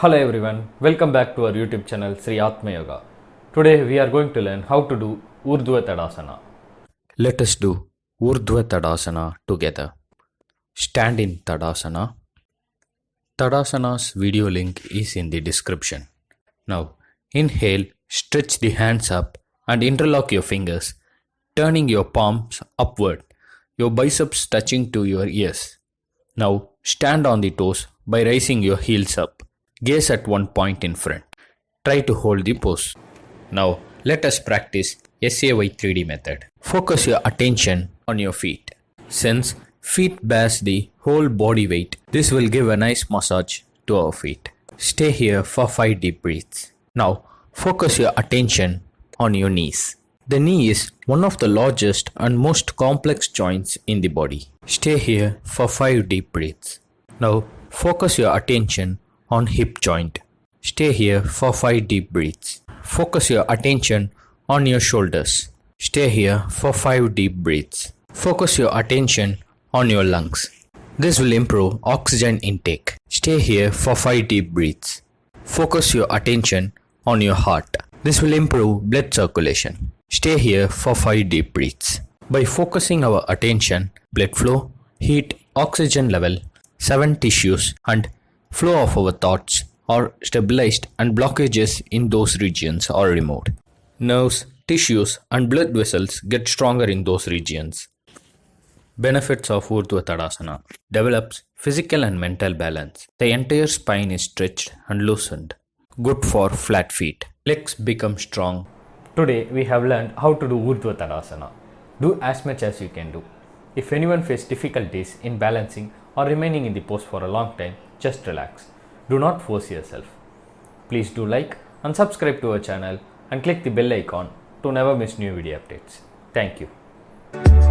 Hello everyone, welcome back to our YouTube channel Sriaathma Yoga. Today we are going to learn how to do Urdhwa Tadasana. Let us do Urdhwa Tadasana together. Stand in Tadasana. Tadasana's video link is in the description. Now inhale, stretch the hands up and interlock your fingers, turning your palms upward, your biceps touching to your ears. Now stand on the toes by raising your heels up. Gaze at one point in front. Try to hold the pose. Now let us practice SAY 3D method. Focus your attention on your feet. Since feet bears the whole body weight, this will give a nice massage to our feet. Stay here for 5 deep breaths. Now focus your attention on your knees. The knee is one of the largest and most complex joints in the body. Stay here for 5 deep breaths. Now focus your attention on hip joint. Stay here for 5 deep breaths. Focus your attention on your shoulders. Stay here for 5 deep breaths. Focus your attention on your lungs. This will improve oxygen intake. Stay here for 5 deep breaths. Focus your attention on your heart. This will improve blood circulation. Stay here for 5 deep breaths. By focusing our attention, blood flow, heat, oxygen level, 7 tissues and flow of our thoughts are stabilized and blockages in those regions are removed. Nerves, tissues and blood vessels get stronger in those regions. Benefits of Urdhwa Tadasana. Develops physical and mental balance. The entire spine is stretched and loosened. Good for flat feet. Legs become strong. Today we have learned how to do Urdhwa Tadasana. Do as much as you can do. If anyone faces difficulties in balancing or remaining in the pose for a long time, just relax. Do not force yourself. Please do like and subscribe to our channel and click the bell icon to never miss new video updates. Thank you.